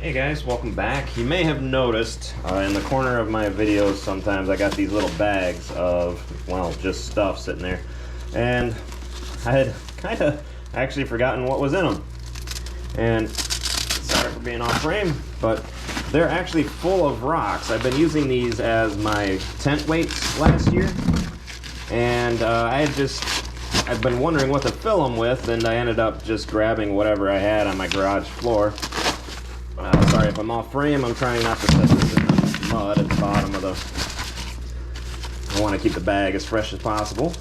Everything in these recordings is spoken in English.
Hey guys, welcome back. You may have noticed in the corner of my videos sometimes I got these little bags of, well, just stuff sitting there. And I had kind of actually forgotten what was in them. And sorry for being off frame, but they're actually full of rocks. I've been using these as my tent weights last year. And I've been wondering what to fill them with, and I ended up just grabbing whatever I had on my garage floor. Sorry if I'm off frame, I'm trying not to set this in the mud at the bottom of the... I want to keep the bag as fresh as possible.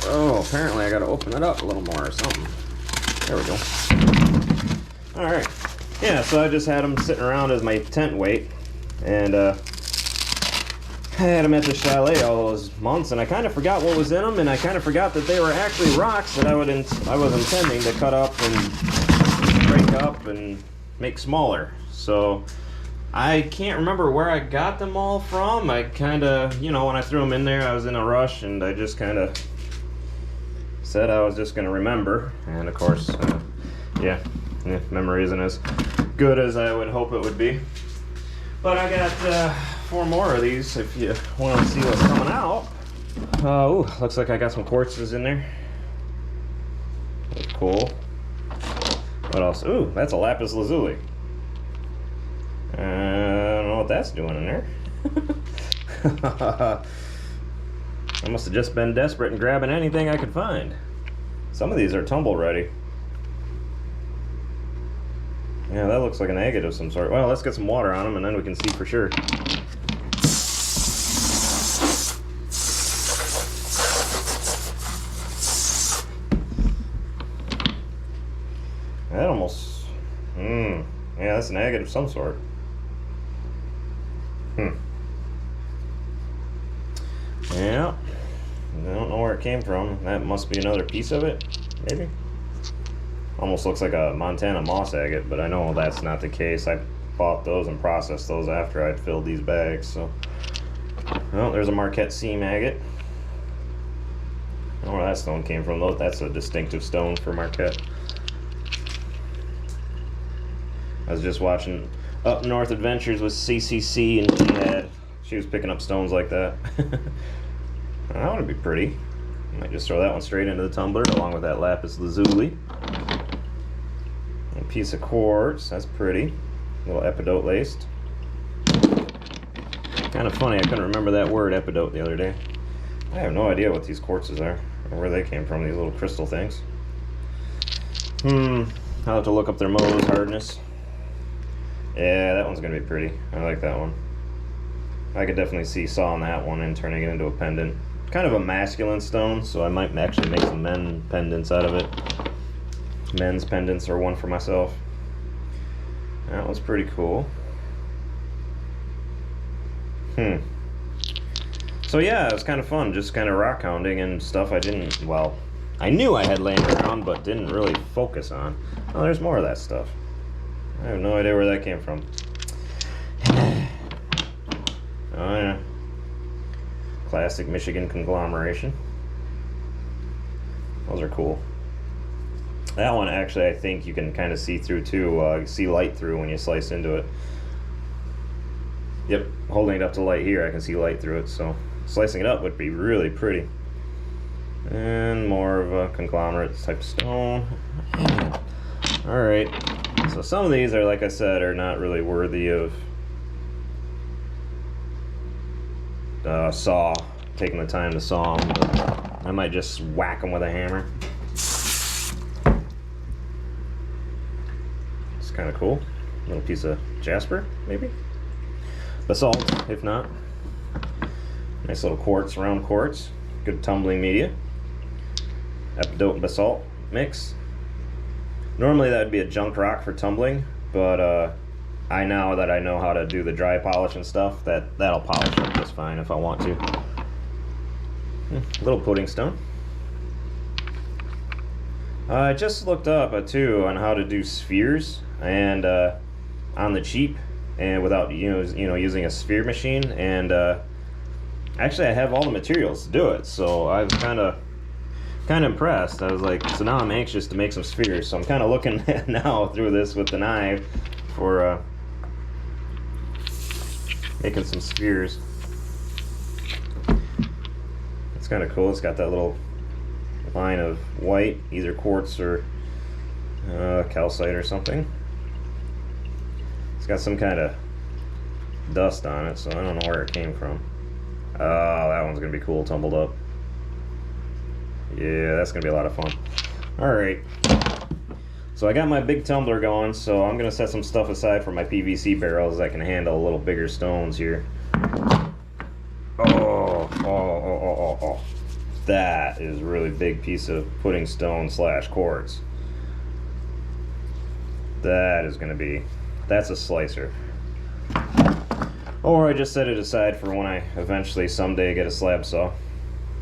Oh, apparently I got to open it up a little more or something. There we go. Alright. Yeah, so I just had them sitting around as my tent weight. And I had them at the chalet all those months, and I kind of forgot what was in them, and I kind of forgot that they were actually rocks that I was intending to cut up and break up and make smaller. So I can't remember where I got them all from. I kind of, when I threw them in there, I was in a rush, and I just kind of said I was just going to remember. And of course, memory isn't as good as I would hope it would be. But I got 4 more of these if you want to see what's coming out. Ooh, looks like I got some quartzes in there. That's cool. What else? Ooh, that's a lapis lazuli. I don't know what that's doing in there. I must have just been desperate and grabbing anything I could find. Some of these are tumble ready. Yeah, that looks like an agate of some sort. Well, let's get some water on them and then we can see for sure. That almost... yeah, that's an agate of some sort. Yeah. I don't know where it came from. That must be another piece of it, maybe? Almost looks like a Montana moss agate, but I know that's not the case. I bought those and processed those after I'd filled these bags, so... Well, there's a Marquette seam agate. I don't know where that stone came from, though. That's a distinctive stone for Marquette. I was just watching Up North Adventures with CCC, and she was picking up stones like that. That would be pretty. I might just throw that one straight into the tumbler along with that lapis lazuli. A piece of quartz, that's pretty. A little epidote laced. Kind of funny, I couldn't remember that word epidote the other day. I have no idea what these quartzes are, or where they came from, these little crystal things. I'll have to look up their Mohs hardness. Yeah, that one's going to be pretty. I like that one. I could definitely see sawing that one and turning it into a pendant. Kind of a masculine stone, so I might actually make some men pendants out of it. Men's pendants are one for myself. That one's pretty cool. So yeah, it was kind of fun, just kind of rock hounding and stuff I knew I had laying around, but didn't really focus on. Oh, there's more of that stuff. I have no idea where that came from. Oh yeah. Classic Michigan conglomeration. Those are cool. That one actually I think you can kind of see through too. See light through when you slice into it. Yep, holding it up to light here I can see light through it, so slicing it up would be really pretty. And more of a conglomerate type stone. Alright. So some of these are, like I said, are not really worthy of taking the time to saw them, but I might just whack them with a hammer. It's kind of cool. A little piece of jasper, maybe? Basalt, if not. Nice little quartz, round quartz. Good tumbling media. Epidote and basalt mix. Normally that would be a junk rock for tumbling, but I know that I know how to do the dry polish and stuff, that'll polish up just fine if I want to. Little pudding stone. I just looked up too on how to do spheres, and on the cheap, and without using a sphere machine, and actually I have all the materials to do it, so I was kind of impressed. I was like, so now I'm anxious to make some spheres, so I'm kind of looking now through this with the knife for making some spheres. It's kind of cool. It's got that little line of white, either quartz or calcite or something. It's got some kind of dust on it, so I don't know where it came from. Oh, that one's gonna be cool, tumbled up. Yeah, that's gonna be a lot of fun. Alright, so I got my big tumbler going, so I'm gonna set some stuff aside for my PVC barrels that can handle a little bigger stones here. Oh. That is a really big piece of pudding stone / quartz. That is gonna be, that's a slicer. Or I just set it aside for when I eventually someday get a slab saw.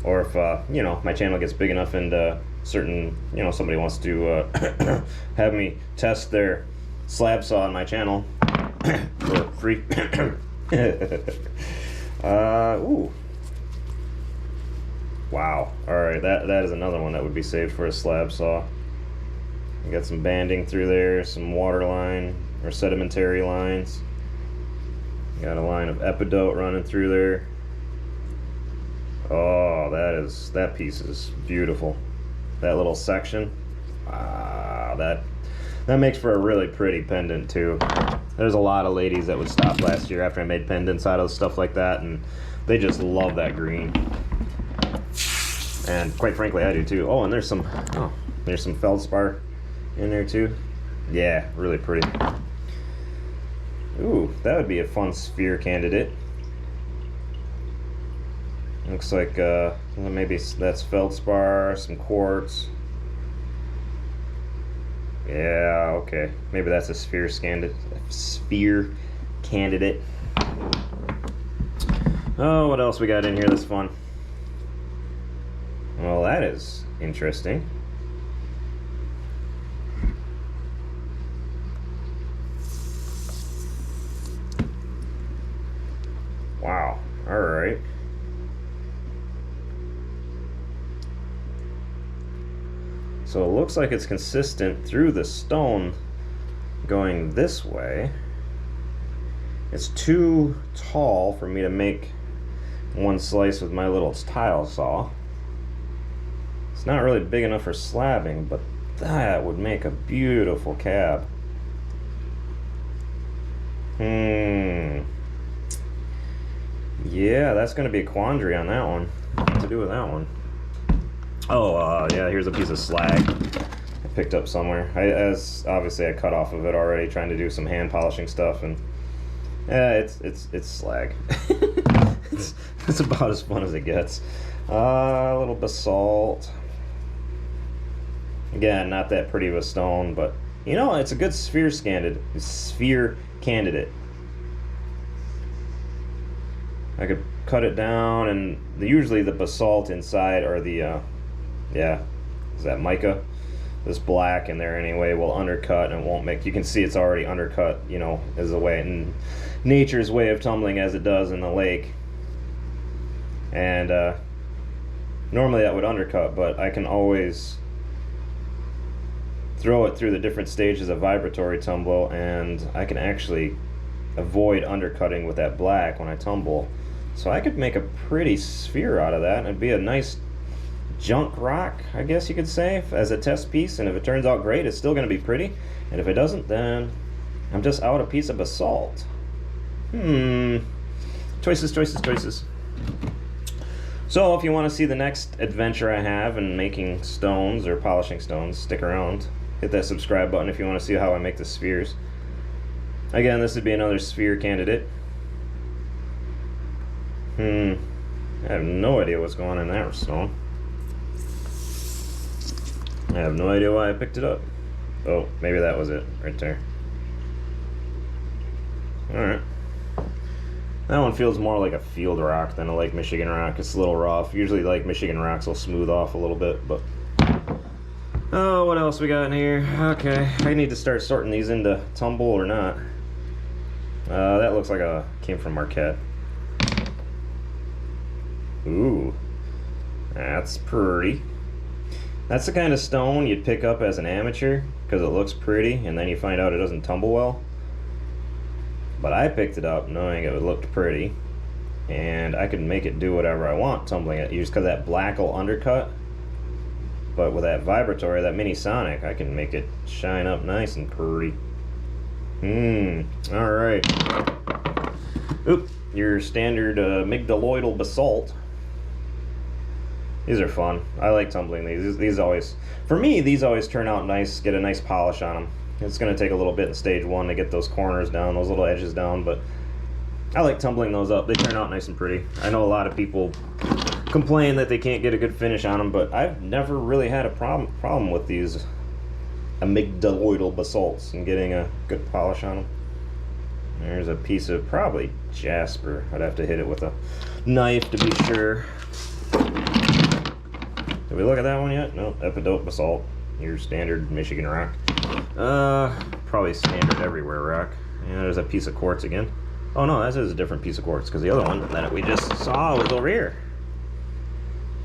Or if, you know, my channel gets big enough and certain, you know, somebody wants to have me test their slab saw on my channel for free. Ooh. Wow. Alright, that is another one that would be saved for a slab saw. You got some banding through there, some water line or sedimentary lines. Got a line of epidote running through there. Oh, that piece is beautiful. That little section. That makes for a really pretty pendant too. There's a lot of ladies that would stop last year after I made pendants out of stuff like that, and they just love that green. And quite frankly, I do too. Oh, and there's some feldspar in there too. Yeah, really pretty. Ooh, that would be a fun sphere candidate. Looks like maybe that's feldspar, some quartz. Yeah, okay. Maybe that's a sphere candidate. Oh, what else we got in here that's fun? Well, that is interesting. Wow. All right. So it looks like it's consistent through the stone going this way. It's too tall for me to make one slice with my little tile saw. It's not really big enough for slabbing, but that would make a beautiful cab. Yeah, that's going to be a quandary on that one. What to do with that one? Oh, yeah, here's a piece of slag I picked up somewhere. Obviously I cut off of it already, trying to do some hand polishing stuff, and it's slag. it's about as fun as it gets. A little basalt. Again, not that pretty of a stone, but you know, it's a good sphere candidate. I could cut it down, and usually the basalt inside, or the yeah, is that mica? This black in there anyway will undercut and won't make, you can see it's already undercut, you know, as a way, in nature's way of tumbling as it does in the lake. And normally that would undercut, but I can always throw it through the different stages of vibratory tumble, and I can actually avoid undercutting with that black when I tumble. So I could make a pretty sphere out of that, and it'd be a nice junk rock, I guess you could say, as a test piece. And if it turns out great, it's still going to be pretty, and if it doesn't, then I'm just out a piece of basalt. Choices. So if you want to see the next adventure I have in making stones or polishing stones, stick around. Hit that subscribe button if you want to see how I make the spheres. Again, this would be another sphere candidate. I have no idea what's going on in that stone. I have no idea why I picked it up. Oh, maybe that was it right there. Alright. That one feels more like a field rock than a Lake Michigan rock. It's a little rough. Usually Lake Michigan rocks will smooth off a little bit, but... Oh, what else we got in here? Okay, I need to start sorting these into tumble or not. That looks like came from Marquette. Ooh, that's pretty. That's the kind of stone you'd pick up as an amateur because it looks pretty, and then you find out it doesn't tumble well. But I picked it up knowing it looked pretty, and I could make it do whatever I want tumbling it, just because that black will undercut. But with that vibratory, that mini sonic, I can make it shine up nice and pretty. Alright. Oop, your standard amygdaloidal basalt. These are fun. I like tumbling these. These always, for me, these always turn out nice, get a nice polish on them. It's going to take a little bit in stage 1 to get those corners down, those little edges down, but I like tumbling those up. They turn out nice and pretty. I know a lot of people complain that they can't get a good finish on them, but I've never really had a problem with these amygdaloidal basalts and getting a good polish on them. There's a piece of probably jasper. I'd have to hit it with a knife to be sure. Did we look at that one yet? No, epidote basalt. Your standard Michigan rock. Probably standard everywhere rock. And there's a piece of quartz again. Oh no, that is a different piece of quartz, because the other one that we just saw was over here.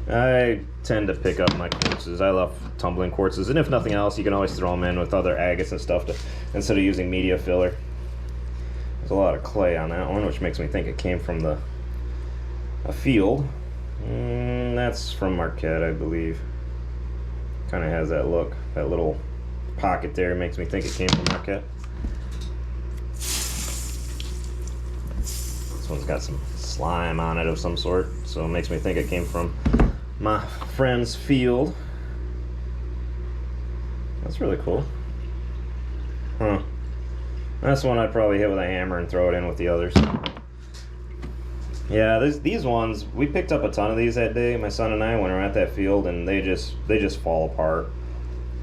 I tend to pick up my quartzes. I love tumbling quartzes, and if nothing else, you can always throw them in with other agates and stuff instead of using media filler. There's a lot of clay on that one, which makes me think it came from a field. That's from Marquette, I believe. Kind of has that look. That little pocket there makes me think it came from Marquette. This one's got some slime on it of some sort, so it makes me think it came from my friend's field. That's really cool. Huh. That's one I'd probably hit with a hammer and throw it in with the others. Yeah, these ones, we picked up a ton of these that day. My son and I, when we were at that field, and they just fall apart.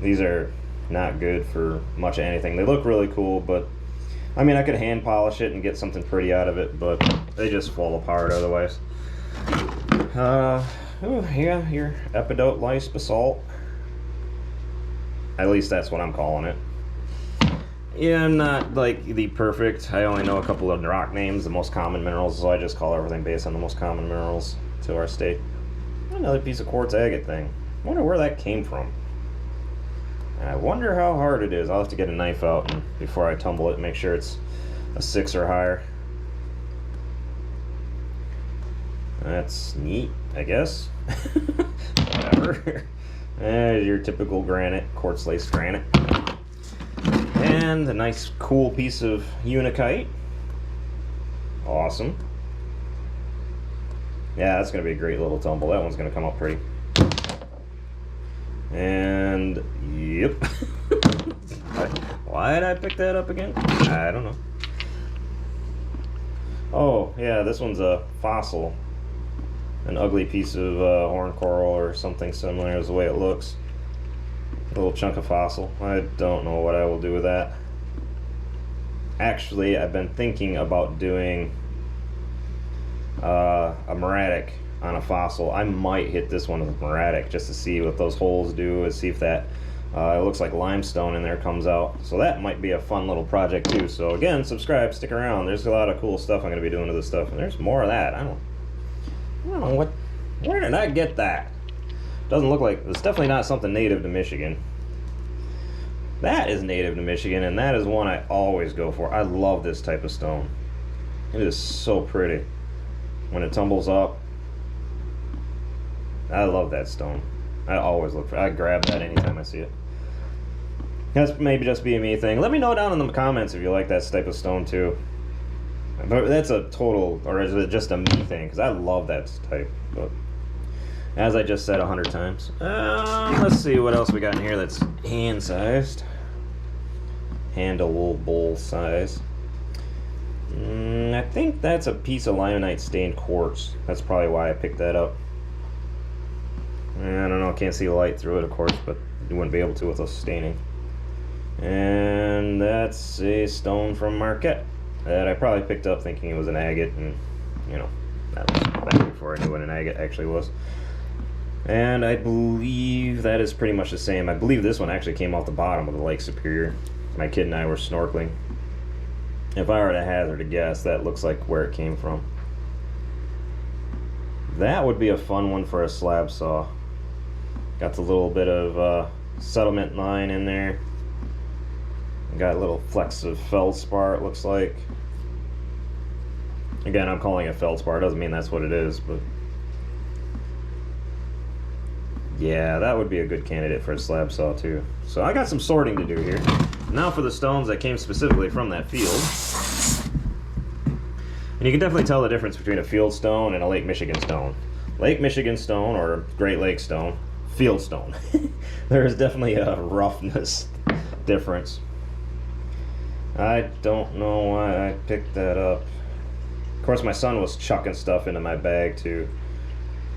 These are not good for much of anything. They look really cool, but I mean, I could hand polish it and get something pretty out of it, but they just fall apart otherwise. Yeah, your epidote lice basalt. At least that's what I'm calling it. Yeah, I'm not like the perfect. I only know a couple of rock names, the most common minerals, so I just call everything based on the most common minerals to our state. Another piece of quartz agate thing. I wonder where that came from. I wonder how hard it is. I'll have to get a knife out and, before I tumble it, and make sure it's a 6 or higher. That's neat, I guess. Whatever. Your typical granite, quartz lace granite. And a nice cool piece of unikite. Awesome. Yeah, that's going to be a great little tumble. That one's going to come up pretty. And, yep. Why did I pick that up again? I don't know. Oh, yeah, this one's a fossil. An ugly piece of horn coral or something similar is the way it looks. A little chunk of fossil. I don't know what I will do with that. Actually, I've been thinking about doing a muriatic on a fossil. I might hit this one with a muriatic just to see what those holes do and see if that it looks like limestone in there comes out. So that might be a fun little project too. So again, subscribe, stick around. There's a lot of cool stuff I'm going to be doing to this stuff, and there's more of that. I don't know what. Where did I get that? Doesn't look like, it's definitely not something native to Michigan. That is native to Michigan, and that is one I always go for. I love this type of stone. It is so pretty when it tumbles up. I love that stone. I always look for it. I grab that anytime I see it. That's maybe just be a me thing. Let me know down in the comments if you like that type of stone too. But that's a total, or is it just a me thing? Because I love that type. But as I just said 100 times. Let's see what else we got in here that's hand-sized. Handleable size. I think that's a piece of limonite stained quartz. That's probably why I picked that up. I don't know, can't see the light through it, of course, but you wouldn't be able to with those staining. And that's a stone from Marquette that I probably picked up thinking it was an agate, and you know, that was back before I knew what an agate actually was. And I believe that is pretty much the same. I believe this one actually came off the bottom of the Lake Superior. My kid and I were snorkeling. If I were to hazard a guess, that looks like where it came from. That would be a fun one for a slab saw. Got the little bit of settlement line in there. Got a little flecks of feldspar, it looks like. Again, I'm calling it feldspar. Doesn't mean that's what it is, but yeah, that would be a good candidate for a slab saw too. So I got some sorting to do here. Now for the stones that came specifically from that field. And you can definitely tell the difference between a field stone and a Lake Michigan stone. Lake Michigan stone or Great Lake stone, field stone. There is definitely a roughness difference. I don't know why I picked that up. Of course, my son was chucking stuff into my bag too.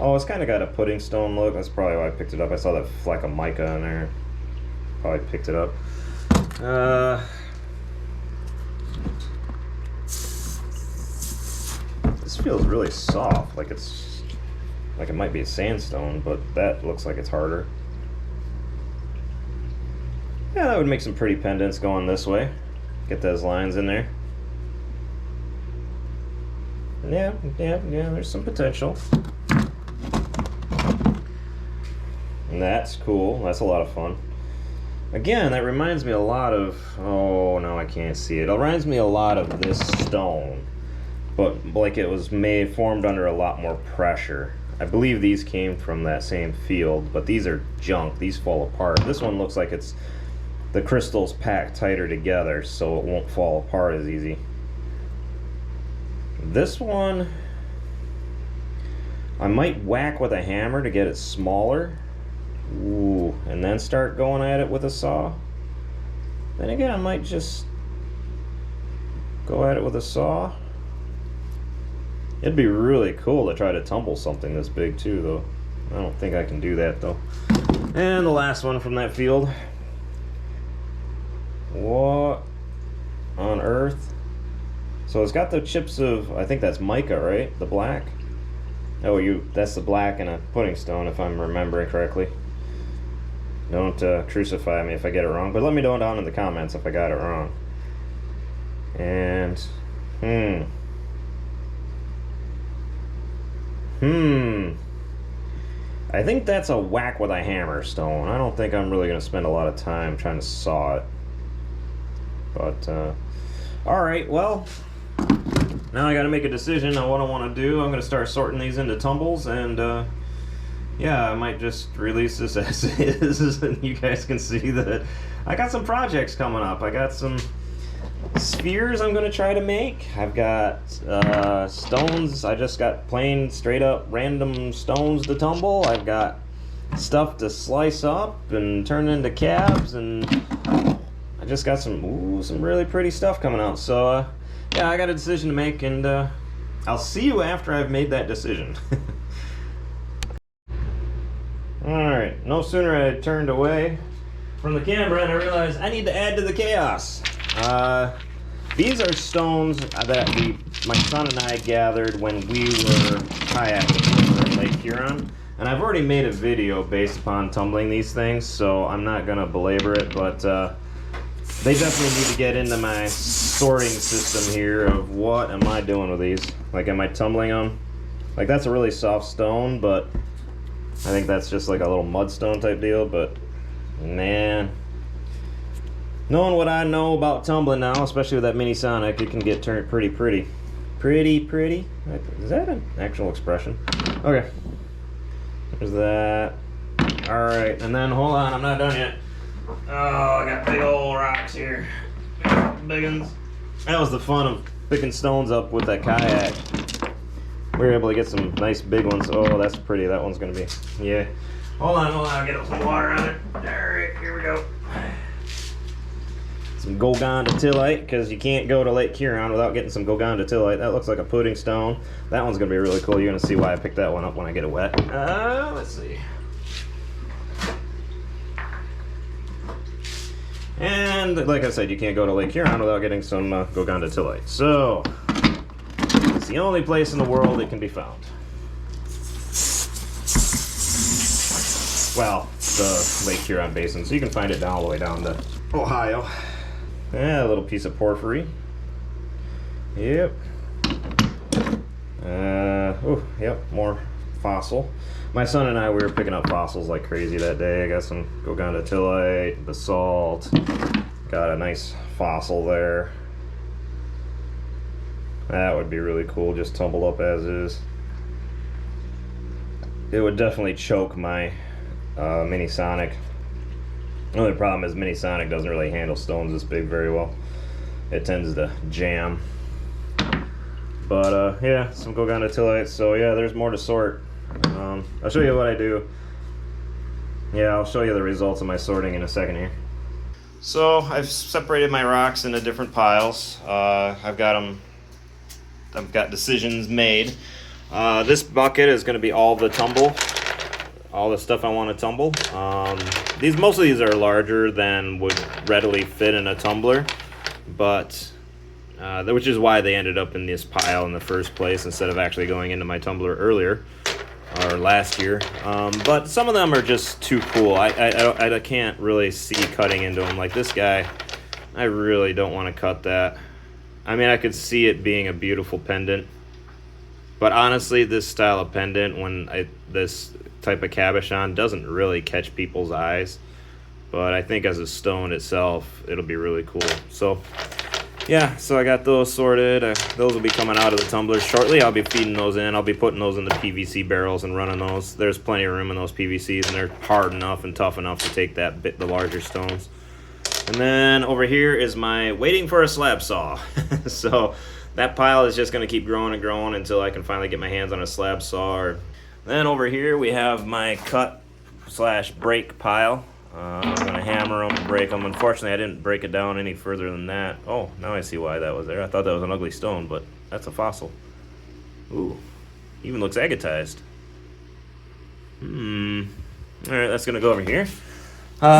Oh, it's kind of got a pudding stone look. That's probably why I picked it up. I saw that fleck of mica in there. Probably picked it up. This feels really soft, like it might be a sandstone, but that looks like it's harder. Yeah, that would make some pretty pendants going this way. Get those lines in there. Yeah, there's some potential. And that's cool. That's a lot of fun. Again, that reminds me a lot of, oh no, I can't see it. It reminds me a lot of this stone, but like it was formed under a lot more pressure. I believe these came from that same field, but these are junk. These fall apart. This one looks like it's the crystals packed tighter together, so it won't fall apart as easy. This one, I might whack with a hammer to get it smaller. Ooh, and then start going at it with a saw. Then again, I might just go at it with a saw. It'd be really cool to try to tumble something this big too, though. I don't think I can do that though. And the last one from that field. What on earth? So it's got the chips of, I think that's mica, right? The black? Oh, that's the black in a pudding stone, if I'm remembering correctly. Don't crucify me if I get it wrong, but let me know down in the comments if I got it wrong. And, I think that's a whack with a hammer stone. I don't think I'm really going to spend a lot of time trying to saw it. But, alright, well, now I got to make a decision on what I want to do. I'm going to start sorting these into tumbles, and yeah, I might just release this as is, and you guys can see that I got some projects coming up. I got some spheres I'm going to try to make. I've got stones. I just got plain, straight up, random stones to tumble. I've got stuff to slice up and turn into cabs, and I just got some really pretty stuff coming out. So yeah, I got a decision to make, and I'll see you after I've made that decision. Alright, no sooner I turned away from the camera and I realized I need to add to the chaos. These are stones that my son and I gathered when we were kayaking in Lake Huron. And I've already made a video based upon tumbling these things, so I'm not going to belabor it, but they definitely need to get into my sorting system here of what am I doing with these. Like, am I tumbling them? Like, that's a really soft stone, but I think that's just like a little mudstone type deal, but man, knowing what I know about tumbling now, especially with that Mini Sonic, it can get turned pretty. Is that an actual expression? Okay. There's that. Alright, and then hold on, I'm not done yet. Oh, I got big old rocks here. Big ones. That was the fun of picking stones up with that kayak. We were able to get some nice big ones. Oh, that's pretty. That one's gonna be, yeah. Hold on, I'll get some water on it. Alright, here we go. Some Golgondatillite, because you can't go to Lake Huron without getting some Golgondatillite. That looks like a pudding stone. That one's gonna be really cool. You're gonna see why I picked that one up when I get it wet. Let's see. And like I said, you can't go to Lake Huron without getting some Golgondatillite. So it's the only place in the world it can be found. Well, the Lake Huron Basin, so you can find it all the way down to Ohio. Yeah, a little piece of porphyry. Yep. Oh, yep, more fossil. My son and I, we were picking up fossils like crazy that day. I got some Golgondatillite, basalt, got a nice fossil there. That would be really cool, just tumbled up as is. It would definitely choke my Mini Sonic. The only problem is Mini Sonic doesn't really handle stones this big very well. It tends to jam. But yeah, some Gogondatillates. So yeah, there's more to sort. I'll show you what I do. Yeah, I'll show you the results of my sorting in a second here. So I've separated my rocks into different piles. I've got decisions made. This bucket is going to be all the tumble, all the stuff I want to tumble. Most of these are larger than would readily fit in a tumbler, but which is why they ended up in this pile in the first place instead of actually going into my tumbler earlier or last year. But some of them are just too cool. I can't really see cutting into them. Like this guy, I really don't want to cut that. I mean, I could see it being a beautiful pendant, but honestly, this style of pendant, this type of cabochon, doesn't really catch people's eyes. But I think as a stone itself, it'll be really cool. So yeah, so I got those sorted. Those will be coming out of the tumblers shortly. I'll be feeding those in. I'll be putting those in the PVC barrels and running those. There's plenty of room in those PVCs, and they're hard enough and tough enough to take the larger stones. And then over here is my waiting for a slab saw. So that pile is just going to keep growing and growing until I can finally get my hands on a slab saw. Then over here we have my cut/break pile. I'm going to hammer them, break them. Unfortunately, I didn't break it down any further than that. Oh, now I see why that was there. I thought that was an ugly stone, but that's a fossil. Ooh, even looks agatized. Alright, that's going to go over here.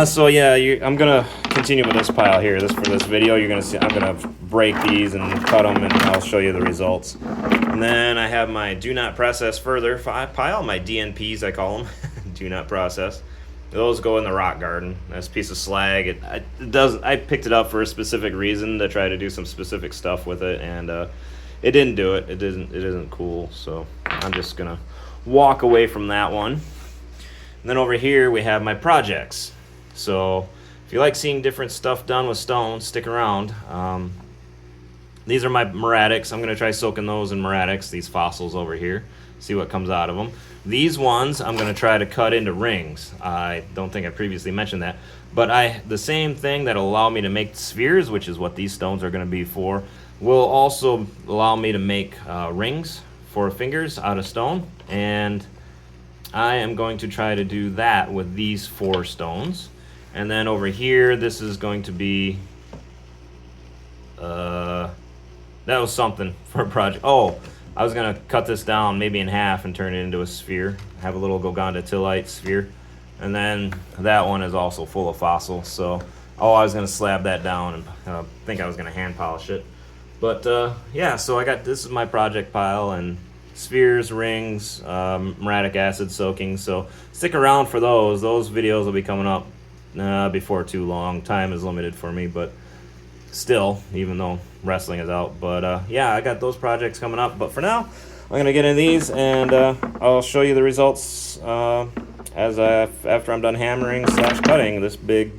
So yeah, I'm going to continue with this pile here. For this video, you're going to see I'm going to break these and cut them, and I'll show you the results. And then I have my do not process further pile, my DNPs I call them. Do not process. Those go in the rock garden. That's a piece of slag. I picked it up for a specific reason to try to do some specific stuff with it, and it didn't do it. It isn't cool. So I'm just gonna walk away from that one. And then over here we have my projects. So if you like seeing different stuff done with stones, stick around. These are my muratics. I'm gonna try soaking those in muratics. These fossils over here. See what comes out of them. These ones I'm going to try to cut into rings. I don't think I previously mentioned that, but the same thing that'll allow me to make spheres, which is what these stones are going to be for, will also allow me to make rings for fingers out of stone, and I am going to try to do that with these 4 stones. And then over here, this is going to be that was something for a project. Oh, I was going to cut this down maybe in half and turn it into a sphere. Have a little Gogondatillite sphere. And then that one is also full of fossils. So, I was going to slab that down and I think I was going to hand polish it. But yeah, so this is my project pile, and spheres, rings, muriatic acid soaking. So stick around for those. Those videos will be coming up before too long. Time is limited for me, but still, even though wrestling is out. But yeah, I got those projects coming up. But for now, I'm gonna get into these, and I'll show you the results after I'm done hammering / cutting this big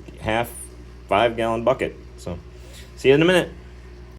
5 gallon bucket. So see you in a minute.